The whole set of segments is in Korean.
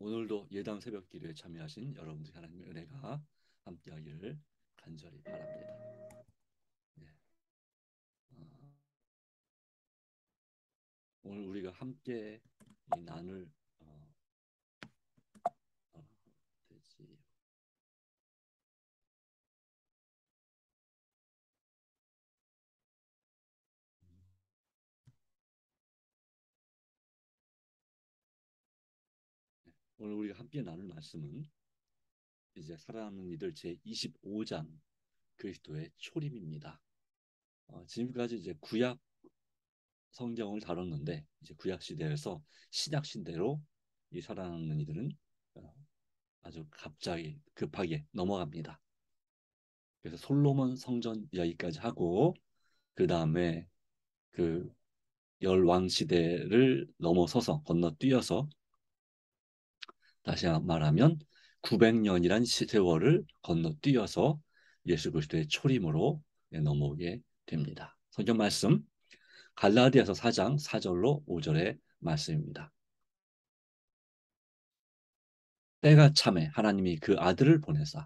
오늘도 예담 새벽 기도에 참여하신 여러분들 하나님의 은혜가 함께하기를 간절히 바랍니다. 네. 어, 오늘 우리가 함께 이 나눌 어, 되지. 오늘 우리가 함께 나눌 말씀은 이제 살아남는 이들 제 25장 그리스도의 초림입니다. 지금까지 이제 구약 성경을 다뤘는데 이제 구약 시대에서 신약 시대로 이 살아남는 이들은 어, 아주 갑자기 급하게 넘어갑니다. 그래서 솔로몬 성전 이야기까지 하고 그 다음에 그 열왕 시대를 넘어서서 건너뛰어서 다시 말하면 900년이란 세월을 건너뛰어서 예수 그리스도의 초림으로 넘어오게 됩니다. 성경 말씀 갈라디아서 4장 4절로 5절의 말씀입니다. 때가 참에 하나님이 그 아들을 보내사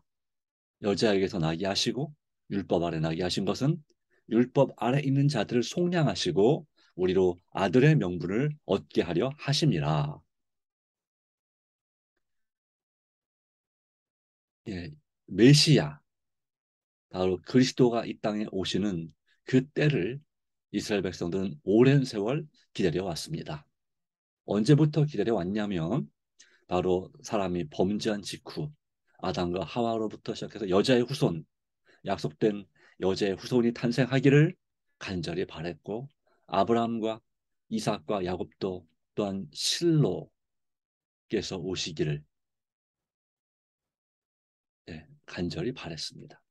여자에게서 나게 하시고 율법 아래 나게 하신 것은 율법 아래 있는 자들을 속량하시고 우리로 아들의 명분을 얻게 하려 하심이라. 예, 메시아 바로 그리스도가 이 땅에 오시는 그 때를 이스라엘 백성들은 오랜 세월 기다려 왔습니다. 언제부터 기다려 왔냐면 바로 사람이 범죄한 직후 아담과 하와로부터 시작해서 여자의 후손 약속된 여자의 후손이 탄생하기를 간절히 바랬고 아브라함과 이삭과 야곱도 또한 실로께서 오시기를 간절히 바랬습니다.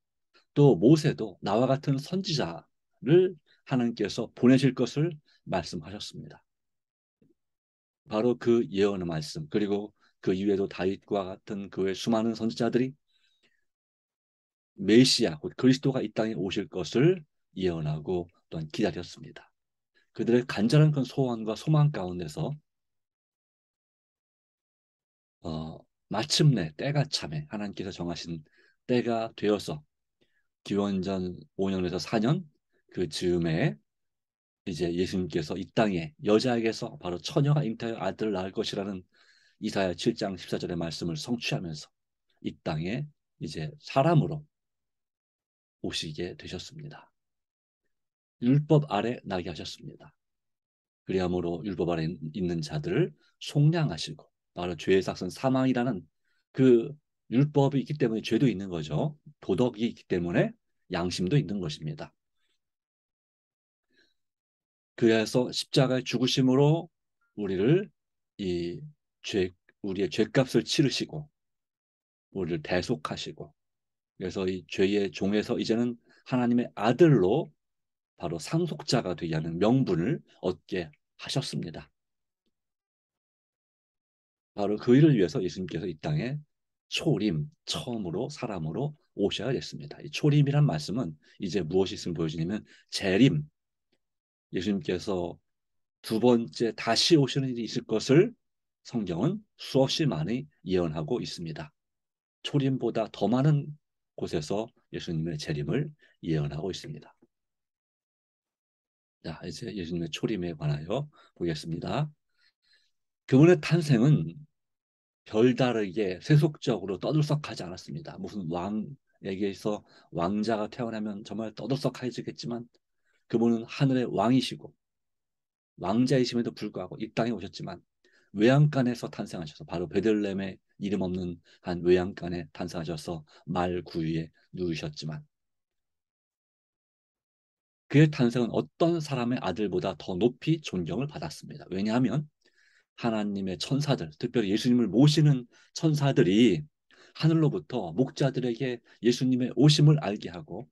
또 모세도 나와 같은 선지자를 하나님께서 보내실 것을 말씀하셨습니다. 바로 그 예언의 말씀 그리고 그 이외에도 다윗과 같은 그 외 수많은 선지자들이 메시아 곧 그리스도가 이 땅에 오실 것을 예언하고 또한 기다렸습니다. 그들의 간절한 그 소원과 소망 가운데서 어, 마침내 때가 참에 하나님께서 정하신 때가 되어서 기원전 5년에서 4년 그 즈음에 이제 예수님께서 이 땅에 여자에게서 바로 처녀가 잉태하여 아들을 낳을 것이라는 이사야 7장 14절의 말씀을 성취하면서 이 땅에 이제 사람으로 오시게 되셨습니다. 율법 아래 나게 하셨습니다. 그리함으로 율법 아래 있는 자들을 속량하시고 바로 죄의 삭은 사망이라는 그 율법이 있기 때문에 죄도 있는 거죠. 도덕이 있기 때문에 양심도 있는 것입니다. 그래서 십자가의 죽으심으로 우리를 이 죄, 우리의 죄값을 치르시고 우리를 대속하시고 그래서 이 죄의 종에서 이제는 하나님의 아들로 바로 상속자가 되게 하는 명분을 얻게 하셨습니다. 바로 그 일을 위해서 예수님께서 이 땅에 초림, 처음으로 사람으로 오셔야 됐습니다. 이 초림이란 말씀은 이제 무엇이 있음을 보여주냐면 재림, 예수님께서 두 번째 다시 오시는 일이 있을 것을 성경은 수없이 많이 예언하고 있습니다. 초림보다 더 많은 곳에서 예수님의 재림을 예언하고 있습니다. 자, 이제 예수님의 초림에 관하여 보겠습니다. 그분의 탄생은 별다르게 세속적으로 떠들썩하지 않았습니다. 무슨 왕에게서 왕자가 태어나면 정말 떠들썩해지겠지만 그분은 하늘의 왕이시고 왕자이심에도 불구하고 이 땅에 오셨지만 외양간에서 탄생하셔서 바로 베들레헴에 이름 없는 한 외양간에 탄생하셔서 말 구유에 누우셨지만 그의 탄생은 어떤 사람의 아들보다 더 높이 존경을 받았습니다. 왜냐하면 하나님의 천사들, 특별히 예수님을 모시는 천사들이 하늘로부터 목자들에게 예수님의 오심을 알게 하고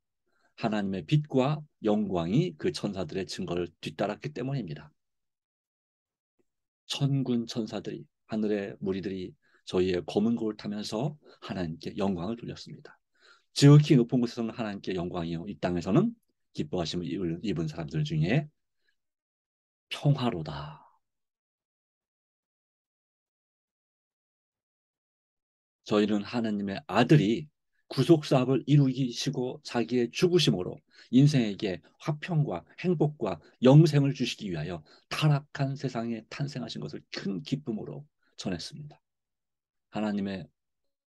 하나님의 빛과 영광이 그 천사들의 증거를 뒤따랐기 때문입니다. 천군 천사들이 하늘의 무리들이 저희의 검은 고를 타면서 하나님께 영광을 돌렸습니다. 지극히 높은 곳에서는 하나님께 영광이요 이 땅에서는 기뻐하심을 입은 사람들 중에 평화로다. 저희는 하나님의 아들이 구속 사업을 이루시고 자기의 죽으심으로 인생에게 화평과 행복과 영생을 주시기 위하여 타락한 세상에 탄생하신 것을 큰 기쁨으로 전했습니다. 하나님의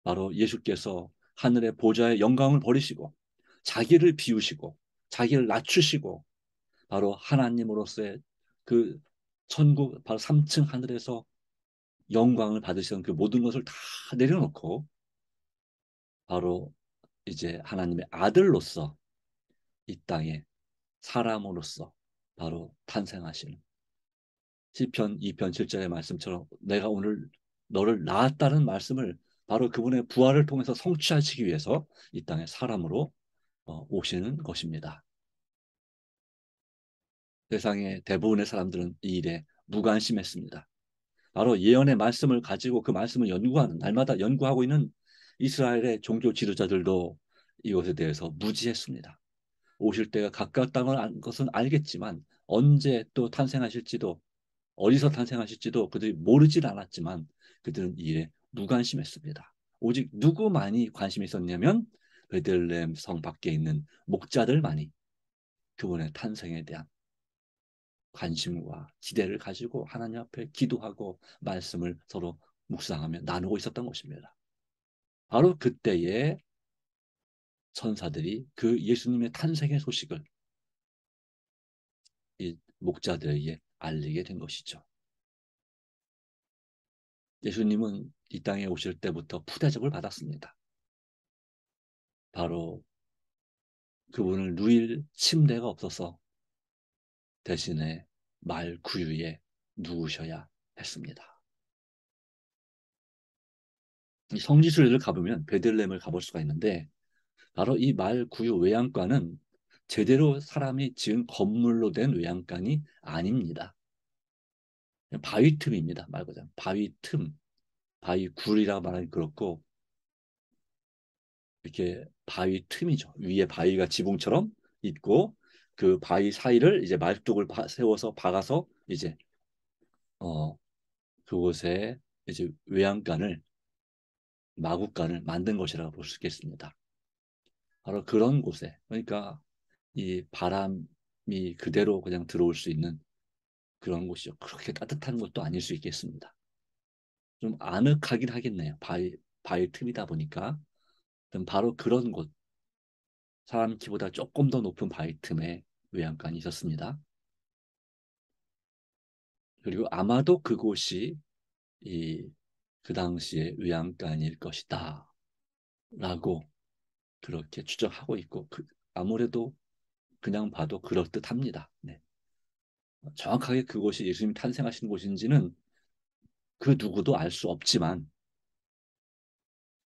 바로 예수께서 하늘의 보좌의 영광을 버리시고 자기를 비우시고 자기를 낮추시고 바로 하나님으로서의 그 천국 바로 3층 하늘에서 영광을 받으시던 그 모든 것을 다 내려놓고 바로 이제 하나님의 아들로서 이 땅에 사람으로서 바로 탄생하시는 시편 2편 7절의 말씀처럼 내가 오늘 너를 낳았다는 말씀을 바로 그분의 부활을 통해서 성취하시기 위해서 이 땅에 사람으로 오시는 것입니다. 세상의 대부분의 사람들은 이 일에 무관심했습니다. 바로 예언의 말씀을 가지고 그 말씀을 연구하는 날마다 연구하고 있는 이스라엘의 종교 지도자들도 이것에 대해서 무지했습니다. 오실 때가 가까웠다는 것은 알겠지만 언제 또 탄생하실지도 어디서 탄생하실지도 그들이 모르질 않았지만 그들은 이에 무관심했습니다. 오직 누구만이 관심이 있었냐면 베들레헴 성 밖에 있는 목자들만이 그분의 탄생에 대한 관심과 기대를 가지고 하나님 앞에 기도하고 말씀을 서로 묵상하며 나누고 있었던 것입니다. 바로 그때에 천사들이 그 예수님의 탄생의 소식을 이 목자들에게 알리게 된 것이죠. 예수님은 이 땅에 오실 때부터 푸대접을 받았습니다. 바로 그분을 누일 침대가 없어서 대신에 말 구유에 누우셔야 했습니다. 이 성지순례를 가보면 베들레헴을 가볼 수가 있는데 바로 이 말 구유 외양간은 제대로 사람이 지은 건물로 된 외양간이 아닙니다. 바위 틈입니다. 말 그대로 바위 틈, 바위 굴이라 말하기 그렇고 이렇게 바위 틈이죠. 위에 바위가 지붕처럼 있고 그 바위 사이를 이제 말뚝을 세워서 박아서 이제 어 그곳에 이제 외양간을 마구간을 만든 것이라고 볼 수 있겠습니다. 바로 그런 곳에 그러니까 이 바람이 그대로 그냥 들어올 수 있는 그런 곳이죠. 그렇게 따뜻한 곳도 아닐 수 있겠습니다. 좀 아늑하긴 하겠네요. 바위 틈이다 보니까 바로 그런 곳 사람 키보다 조금 더 높은 바위 틈에 외양간이 있었습니다. 그리고 아마도 그곳이 이 그 당시의 외양간일 것이다 라고 그렇게 추정하고 있고 아무래도 그냥 봐도 그럴듯합니다. 네. 정확하게 그곳이 예수님이 탄생하신 곳인지는 그 누구도 알 수 없지만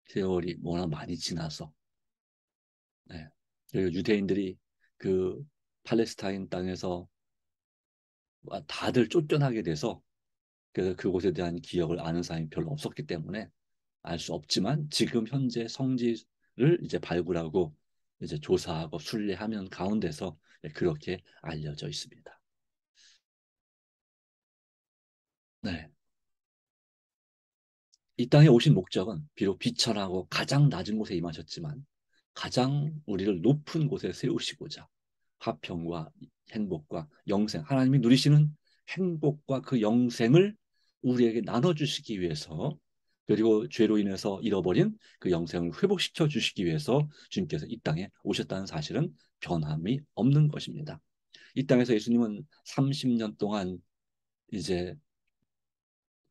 세월이 워낙 많이 지나서 네. 그리고 유대인들이 그 팔레스타인 땅에서 다들 쫓겨나게 돼서 그래서 그곳에 대한 기억을 아는 사람이 별로 없었기 때문에 알 수 없지만 지금 현재 성지를 이제 발굴하고 이제 조사하고 순례하면 가운데서 그렇게 알려져 있습니다. 네. 이 땅에 오신 목적은 비록 비천하고 가장 낮은 곳에 임하셨지만 가장 우리를 높은 곳에 세우시고자 화평과 행복과 영생, 하나님이 누리시는 행복과 그 영생을 우리에게 나눠주시기 위해서 그리고 죄로 인해서 잃어버린 그 영생을 회복시켜 주시기 위해서 주님께서 이 땅에 오셨다는 사실은 변함이 없는 것입니다. 이 땅에서 예수님은 30년 동안 이제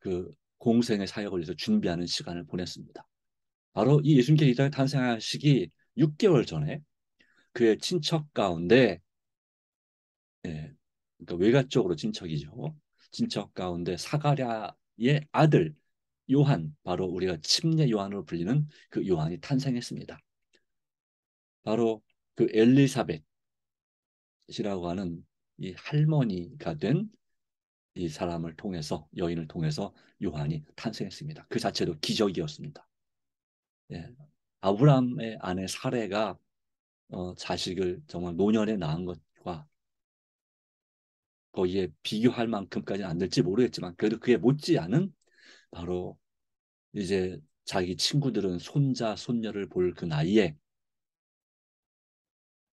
그 공생의 사역을 위해서 준비하는 시간을 보냈습니다. 바로 이 예수님께서 이 땅에 탄생하시기 6개월 전에 그의 친척 가운데 예, 그러니까 외가 쪽으로 친척이죠. 친척 가운데 사가랴의 아들 요한, 바로 우리가 침례 요한으로 불리는 그 요한이 탄생했습니다. 바로 그 엘리사벳이라고 하는 이 할머니가 된 이 사람을 통해서 여인을 통해서 요한이 탄생했습니다. 그 자체도 기적이었습니다. 예. 아브라함의 아내 사레가 자식을 정말 노년에 낳은 것과 거기에 비교할 만큼까지는 안 될지 모르겠지만 그래도 그에 못지않은 바로 이제 자기 친구들은 손자, 손녀를 볼 그 나이에,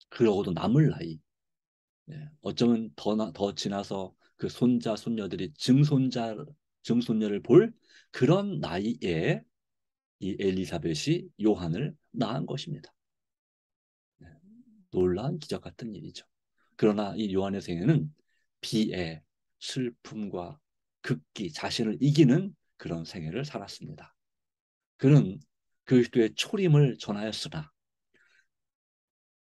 그러고도 남을 나이, 어쩌면 더 지나서 그 손자, 손녀들이 증손녀를 볼 그런 나이에 이 엘리사벳이 요한을 낳은 것입니다. 네, 놀라운 기적 같은 일이죠. 그러나 이 요한의 생애는 비애, 슬픔과 극기, 자신을 이기는 그런 생애를 살았습니다. 그는 그리스도의 초림을 전하였으나,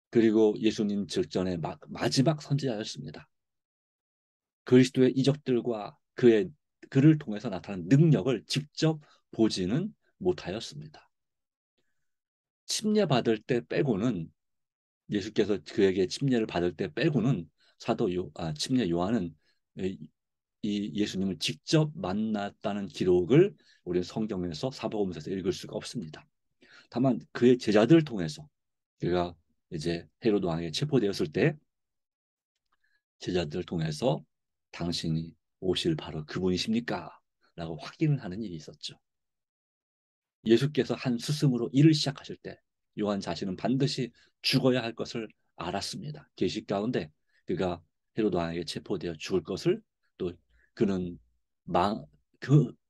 그리고 예수님 직전의 마지막 선지자였습니다. 그리스도의 이적들과 그를 통해서 나타난 능력을 직접 보지는 못하였습니다. 침례 받을 때 빼고는, 예수께서 그에게 침례를 받을 때 빼고는 침례 요한은 이 예수님을 직접 만났다는 기록을 우리 성경에서 사복음서에서 읽을 수가 없습니다. 다만 그의 제자들을 통해서, 그가 이제 헤로드 왕에 체포되었을 때 제자들을 통해서 당신이 오실 바로 그분이십니까? 라고 확인을 하는 일이 있었죠. 예수께서 한 스승으로 일을 시작하실 때 요한 자신은 반드시 죽어야 할 것을 알았습니다. 계시 가운데 그가 헤로드 왕에게 체포되어 죽을 것을, 또 그는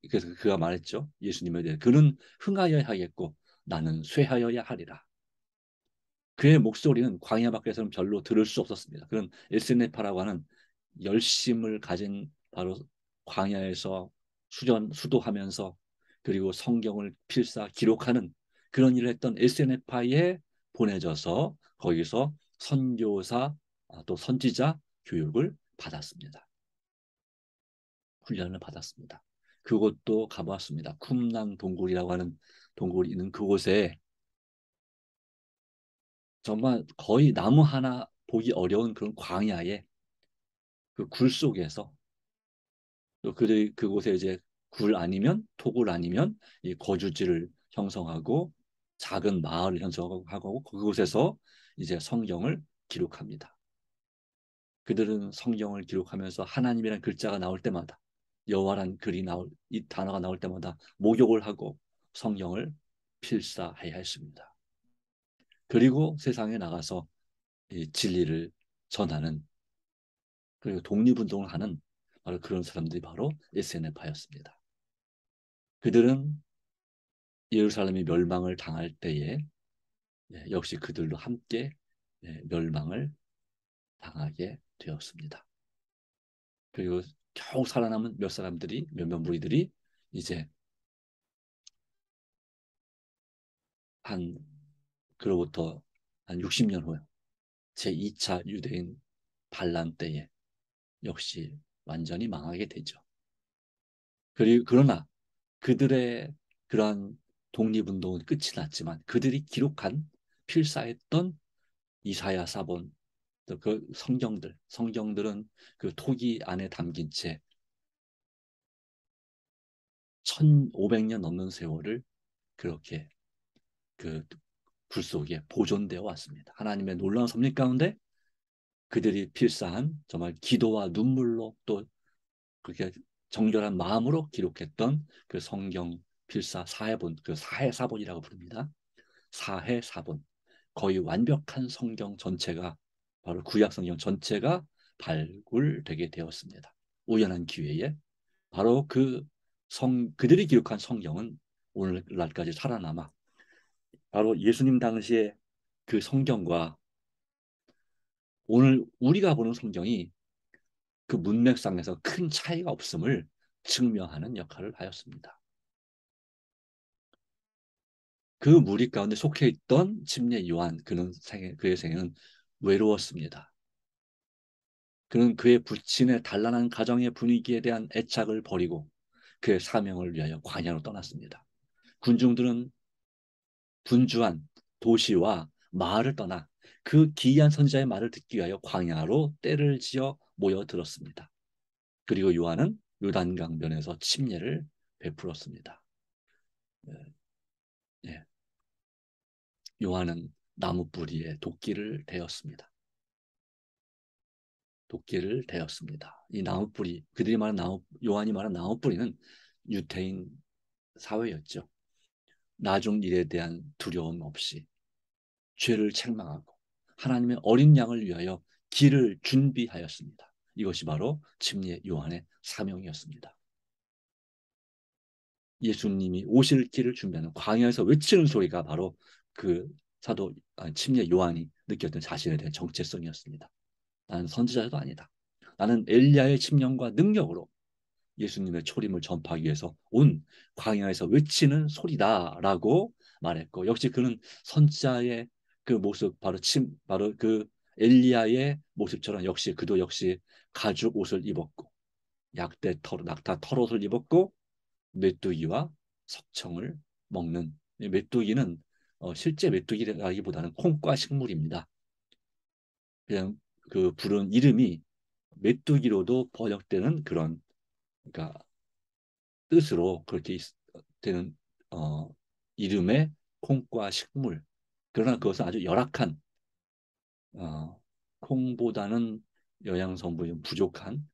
그래서 그가 말했죠. 예수님에 대해 그는 흥하여야 하겠고 나는 쇠하여야 하리라. 그의 목소리는 광야 밖에서는 별로 들을 수 없었습니다. 그런 엘세네파라고 하는 열심을 가진, 바로 광야에서 수도하면서 그리고 성경을 필사 기록하는 그런 일을 했던 엘세네파에 보내져서 거기서 선교사, 또 선지자 교육을 받았습니다. 훈련을 받았습니다. 그곳도 가보았습니다. 쿰랑 동굴이라고 하는 동굴이 있는 그곳에 정말 거의 나무 하나 보기 어려운 그런 광야에, 그 굴 속에서, 또 그들이 그곳에 이제 굴 아니면 토굴 아니면 이 거주지를 형성하고 작은 마을을 형성하고 그곳에서 이제 성경을 기록합니다. 그들은 성경을 기록하면서 하나님이라는 글자가 나올 때마다, 여호와란 이 단어가 나올 때마다 목욕을 하고 성경을 필사해야 했습니다. 그리고 세상에 나가서 이 진리를 전하는, 그리고 독립운동을 하는 바로 그런 사람들이 바로 SNF파였습니다. 그들은 예루살렘이 멸망을 당할 때에 역시 그들도 함께 멸망을 당하게 되었습니다. 그리고 겨우 살아남은 몇몇 무리들이 이제 한 그로부터 한 60년 후에 제2차 유대인 반란 때에 역시 완전히 망하게 되죠. 그러나 그들의 그러한 독립운동은 끝이 났지만 그들이 기록한, 필사했던 이사야 사본, 그 성경들은 그 토기 안에 담긴 채 1500년 넘는 세월을 그렇게 그 굴 속에 보존되어 왔습니다. 하나님의 놀라운 섭리 가운데 그들이 필사한, 정말 기도와 눈물로 또 그렇게 정결한 마음으로 기록했던 그 성경 필사 사해본, 그 사해사본이라고 부릅니다. 사해사본, 거의 완벽한 성경 전체가, 바로 구약 성경 전체가 발굴되게 되었습니다. 우연한 기회에 바로 그들이 기록한 성경은 오늘날까지 살아남아, 바로 예수님 당시에 그 성경과 오늘 우리가 보는 성경이 그 문맥상에서 큰 차이가 없음을 증명하는 역할을 하였습니다. 그 무리 가운데 속해 있던 침례 요한, 그의 생애는 외로웠습니다. 그는 그의 부친의 단란한 가정의 분위기에 대한 애착을 버리고 그의 사명을 위하여 광야로 떠났습니다. 군중들은 분주한 도시와 마을을 떠나 그 기이한 선지자의 말을 듣기 위하여 광야로 떼를 지어 모여들었습니다. 그리고 요한은 요단강변에서 침례를 베풀었습니다. 예, 예. 요한은 나무 뿌리에 도끼를 대었습니다. 도끼를 대었습니다. 이 나무 뿌리, 요한이 말한 나무 뿌리는 유대인 사회였죠. 나중 일에 대한 두려움 없이 죄를 책망하고 하나님의 어린 양을 위하여 길을 준비하였습니다. 이것이 바로 침례 요한의 사명이었습니다. 예수님이 오실 길을 준비하는 광야에서 외치는 소리가 바로 그 침례 요한이 느꼈던 자신에 대한 정체성이었습니다. 나는 선지자도 아니다. 나는 엘리야의 침령과 능력으로 예수님의 초림을 전파하기 위해서 온 광야에서 외치는 소리다라고 말했고, 역시 그는 선지자의 그 모습, 바로 그 엘리야의 모습처럼 역시 그도 역시 가죽 옷을 입었고 낙타 털옷을 입었고 메뚜기와 석청을 먹는, 메뚜기는 실제 메뚜기라기보다는 콩과 식물입니다. 그냥 그 부른 이름이 메뚜기로도 번역되는 그런, 그러니까 뜻으로 그렇게 되는 어, 이름의 콩과 식물. 그러나 그것은 아주 열악한, 어, 콩보다는 영양 성분이 부족한,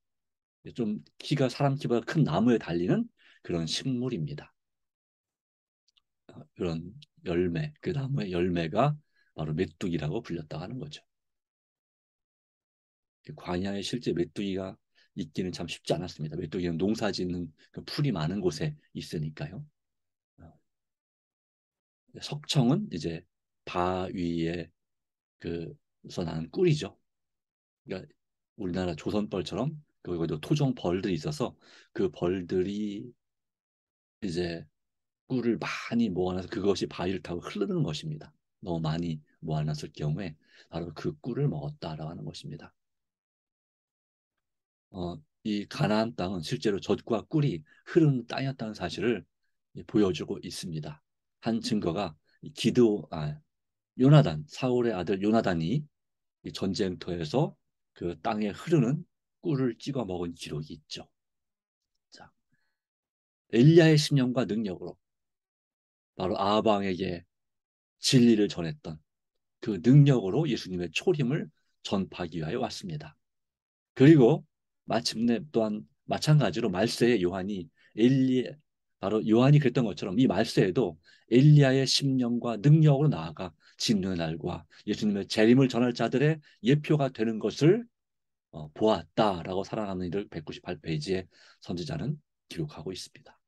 좀 키가 사람 키보다 큰 나무에 달리는 그런 식물입니다. 그런 열매, 그 나무의 열매가 바로 메뚜기라고 불렸다고 하는 거죠. 광야에 실제 메뚜기가 있기는 참 쉽지 않았습니다. 메뚜기는 농사 짓는 그 풀이 많은 곳에 있으니까요. 어, 석청은 이제 바위에 그서 나는 꿀이죠. 그러니까 우리나라 조선벌처럼 거기도 토종 벌들이 있어서 그 벌들이 이제 꿀을 많이 모아놔서 그것이 바위를 타고 흐르는 것입니다. 너무 많이 모아놨을 경우에 바로 그 꿀을 먹었다라고 하는 것입니다. 이 가나안 땅은 실제로 젖과 꿀이 흐르는 땅이었다는 사실을 보여주고 있습니다. 한 증거가 요나단, 사울의 아들 요나단이 이 전쟁터에서 그 땅에 흐르는 꿀을 찍어 먹은 기록이 있죠. 자, 엘리야의 심령과 능력으로 바로 아방에게 진리를 전했던 그 능력으로 예수님의 초림을 전파하기 위하여 왔습니다. 그리고 마침내 또한 마찬가지로 말세의 요한이 엘리 바로 요한이 그랬던 것처럼 이 말세에도 엘리야의 심령과 능력으로 나아가 진노의 날과 예수님의 재림을 전할 자들의 예표가 되는 것을 보았다라고 살아남는 일을 198페이지에 선지자는 기록하고 있습니다.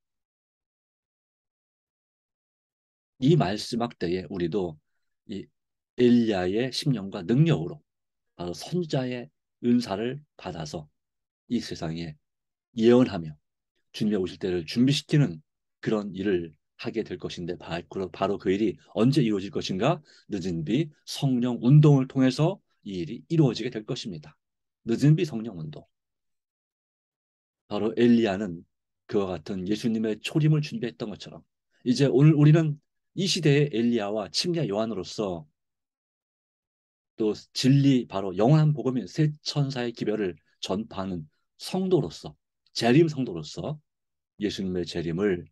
이 말씀 때에 우리도 이 엘리야의 심령과 능력으로 바로 선지자의 은사를 받아서 이 세상에 예언하며 주님의 오실 때를 준비시키는 그런 일을 하게 될 것인데, 바로 그 일이 언제 이루어질 것인가? 늦은 비 성령 운동을 통해서 이 일이 이루어지게 될 것입니다. 늦은 비 성령 운동. 바로 엘리야는 그와 같은 예수님의 초림을 준비했던 것처럼 이제 오늘 우리는 이 시대의 엘리야와 침례 요한으로서 또 진리, 바로 영원한 복음인 새 천사의 기별을 전파하는 성도로서, 재림 성도로서 예수님의 재림을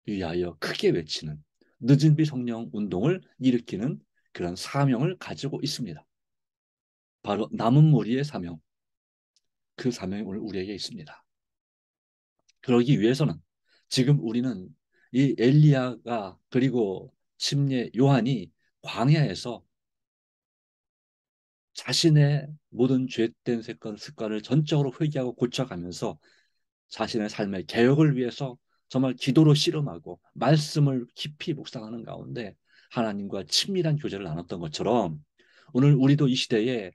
위하여 크게 외치는 늦은 비 성령 운동을 일으키는 그런 사명을 가지고 있습니다. 바로 남은 무리의 사명, 그 사명이 오늘 우리에게 있습니다. 그러기 위해서는 지금 우리는 이 엘리야가 그리고 침례 요한이 광야에서 자신의 모든 죄된 습관을 전적으로 회개하고 고쳐가면서 자신의 삶의 개혁을 위해서 정말 기도로 씨름하고 말씀을 깊이 묵상하는 가운데 하나님과 친밀한 교제를 나눴던 것처럼, 오늘 우리도 이 시대에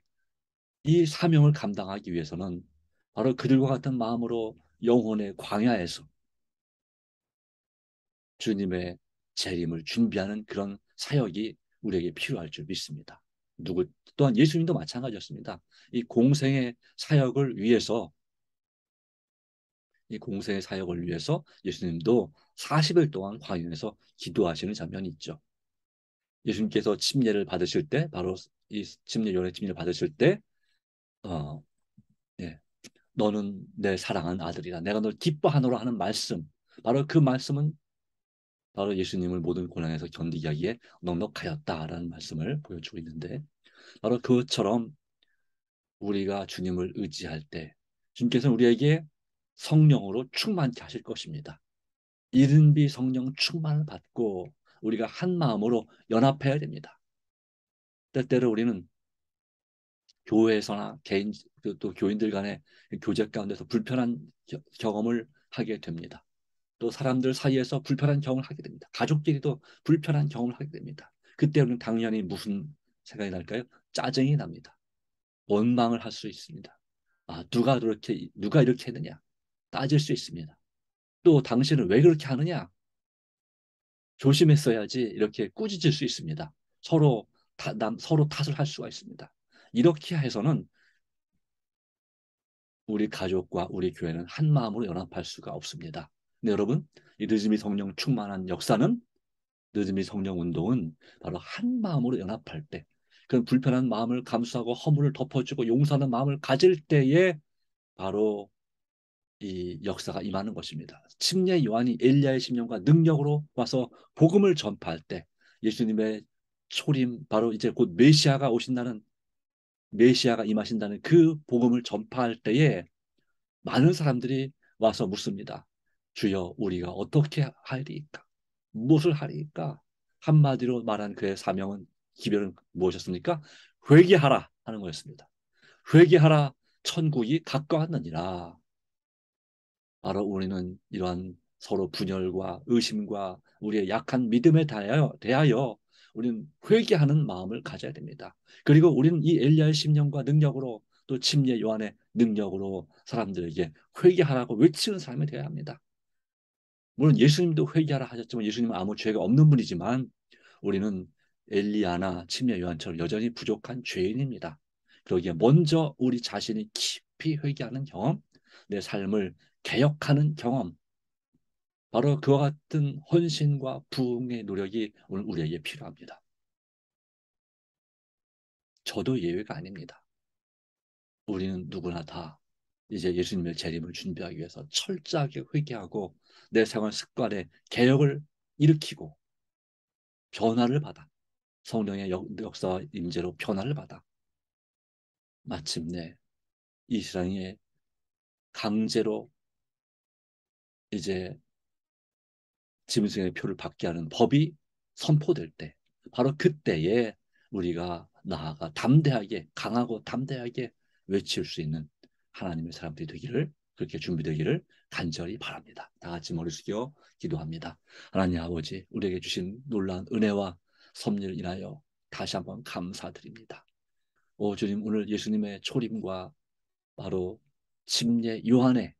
이 사명을 감당하기 위해서는 바로 그들과 같은 마음으로 영혼의 광야에서 주님의 재림을 준비하는 그런 사역이 우리에게 필요할 줄 믿습니다. 또한 예수님도 마찬가지였습니다. 이 공생의 사역을 위해서 이 공생의 사역을 위해서 예수님도 40일 동안 광야에서 기도하시는 장면이 있죠. 예수님께서 침례를 받으실 때, 바로 이 침례 요한의 침례를 받으실 때, 어, 예, 너는 내 사랑하는 아들이라, 내가 널 기뻐하노라 하는 말씀, 바로 그 말씀은 바로 예수님을 모든 고난에서 견디게 하기에 넉넉하였다라는 말씀을 보여주고 있는데, 바로 그것처럼 우리가 주님을 의지할 때 주님께서는 우리에게 성령으로 충만케 하실 것입니다. 이른비 성령 충만을 받고 우리가 한 마음으로 연합해야 됩니다. 때때로 우리는 교회에서나 개인 또 교인들 간의 교제 가운데서 불편한 경험을 하게 됩니다. 또 사람들 사이에서 불편한 경험을 하게 됩니다. 가족끼리도 불편한 경험을 하게 됩니다. 그때 우리는 당연히 무슨 생각이 날까요? 짜증이 납니다. 원망을 할 수 있습니다. 아, 누가 이렇게 했느냐? 따질 수 있습니다. 또 당신은 왜 그렇게 하느냐? 조심했어야지 이렇게 꾸짖을 수 있습니다. 서로 탓을 할 수가 있습니다. 이렇게 해서는 우리 가족과 우리 교회는 한 마음으로 연합할 수가 없습니다. 근데 여러분, 이 느즈미 성령 충만한 역사는 느즈미 성령 운동은 바로 한 마음으로 연합할 때, 그런 불편한 마음을 감수하고 허물을 덮어주고 용서하는 마음을 가질 때에 바로 이 역사가 임하는 것입니다. 침례 요한이 엘리야의 심령과 능력으로 와서 복음을 전파할 때 예수님의 초림, 바로 이제 곧 메시아가 오신다는, 메시아가 임하신다는 그 복음을 전파할 때에 많은 사람들이 와서 묻습니다. 주여, 우리가 어떻게 하리이까? 무엇을 하리이까? 한마디로 말한 그의 사명은, 기별은 무엇이었습니까? 회개하라 하는 거였습니다. 회개하라, 천국이 가까웠느니라. 바로 우리는 이러한 서로 분열과 의심과 우리의 약한 믿음에 대하여 우리는 회개하는 마음을 가져야 됩니다. 그리고 우리는 이 엘리야의 심령과 능력으로 또 침례 요한의 능력으로 사람들에게 회개하라고 외치는 사람이 되어야 합니다. 물론 예수님도 회개하라 하셨지만 예수님은 아무 죄가 없는 분이지만 우리는 엘리야나 침례 요한처럼 여전히 부족한 죄인입니다. 그러기에 먼저 우리 자신이 깊이 회개하는 경험, 내 삶을 개혁하는 경험, 바로 그와 같은 헌신과 부흥의 노력이 오늘 우리에게 필요합니다. 저도 예외가 아닙니다. 우리는 누구나 다 이제 예수님의 재림을 준비하기 위해서 철저하게 회개하고 내 생활 습관의 개혁을 일으키고 변화를 받아, 성령의 역사와 임재로 변화를 받아 마침내 이 세상에 강제로 이제 짐승의 표를 받게 하는 법이 선포될 때, 바로 그때에 우리가 나아가 담대하게, 강하고 담대하게 외칠 수 있는 하나님의 사람들이 되기를, 그렇게 준비되기를 간절히 바랍니다. 다 같이 머리 숙여 기도합니다. 하나님 아버지, 우리에게 주신 놀라운 은혜와 섭리를 인하여 다시 한번 감사드립니다. 오 주님, 오늘 예수님의 초림과 바로 침례 요한의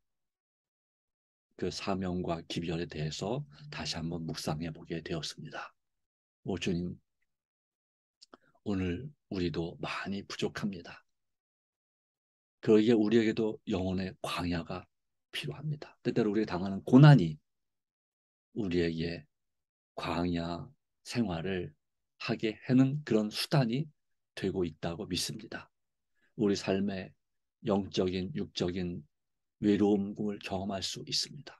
그 사명과 기별에 대해서 다시 한번 묵상해 보게 되었습니다. 오 주님, 오늘 우리도 많이 부족합니다. 그러기에 우리에게도 영혼의 광야가 필요합니다. 때때로 우리가 당하는 고난이 우리에게 광야 생활을 하게 하는 그런 수단이 되고 있다고 믿습니다. 우리 삶의 영적인, 육적인 외로움을 경험할 수 있습니다.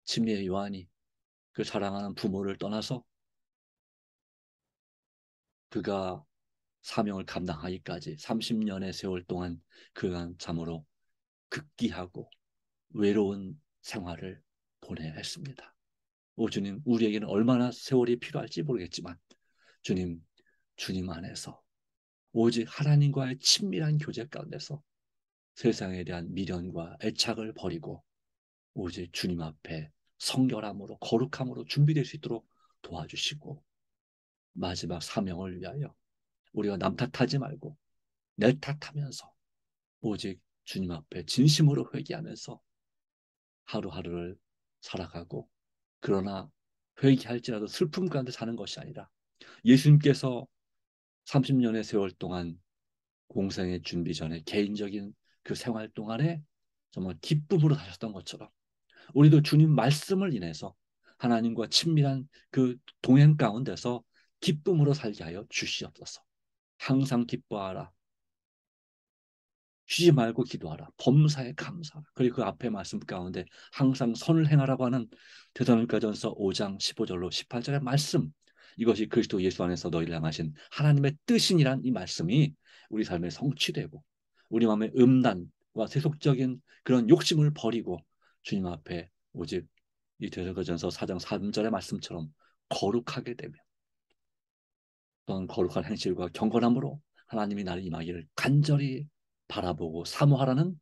침례 요한이 그 사랑하는 부모를 떠나서 그가 사명을 감당하기까지 30년의 세월 동안 그간 참으로 극기하고 외로운 생활을 보내야 했습니다. 오 주님, 우리에게는 얼마나 세월이 필요할지 모르겠지만 주님 안에서 오직 하나님과의 친밀한 교제 가운데서 세상에 대한 미련과 애착을 버리고 오직 주님 앞에 성결함으로 거룩함으로 준비될 수 있도록 도와주시고 마지막 사명을 위하여 우리가 남 탓하지 말고 내 탓하면서 오직 주님 앞에 진심으로 회개하면서 하루하루를 살아가고, 그러나 회개할지라도 슬픔 가운데 사는 것이 아니라 예수님께서 30년의 세월 동안 공생의 준비 전에 개인적인 그 생활 동안에 정말 기쁨으로 사셨던 것처럼 우리도 주님 말씀을 인해서 하나님과 친밀한 그 동행 가운데서 기쁨으로 살게 하여 주시옵소서. 항상 기뻐하라. 쉬지 말고 기도하라. 범사에 감사하라. 그리고 그 앞에 말씀 가운데 항상 선을 행하라고 하는 데살로니가전서 5장 15절로 18절의 말씀, 이것이 그리스도 예수 안에서 너희를 향하신 하나님의 뜻이니란 이 말씀이 우리 삶에 성취되고 우리 마음의 음란과 세속적인 그런 욕심을 버리고 주님 앞에 오직 이 데살로니가전서 4장 3절의 말씀처럼 거룩하게 되면 어떤 거룩한 행실과 경건함으로 하나님이 나를 임하기를 간절히 바라보고 사모하라는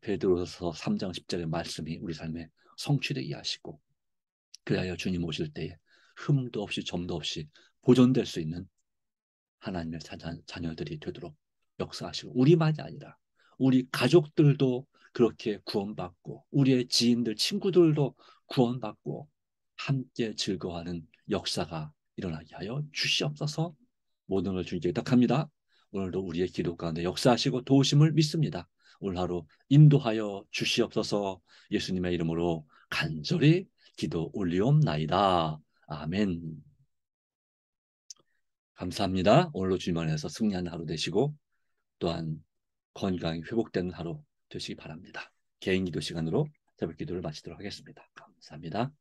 베드로서 3장 10절의 말씀이 우리 삶에 성취되게 하시고, 그리하여 주님 오실 때에 흠도 없이 점도 없이 보존될 수 있는 하나님의 자녀들이 되도록 역사하시고, 우리만이 아니라 우리 가족들도 그렇게 구원받고 우리의 지인들 친구들도 구원받고 함께 즐거워하는 역사가 일어나게 하여 주시옵소서. 모든 걸 주님께 부탁합니다. 오늘도 우리의 기도 가운데 역사하시고 도우심을 믿습니다. 오늘 하루 인도하여 주시옵소서. 예수님의 이름으로 간절히 기도 올리옵나이다. 아멘. 감사합니다. 오늘도 주님 안에서 승리하는 하루 되시고 또한 건강이 회복되는 하루 되시기 바랍니다. 개인 기도 시간으로 새벽 기도를 마치도록 하겠습니다. 감사합니다.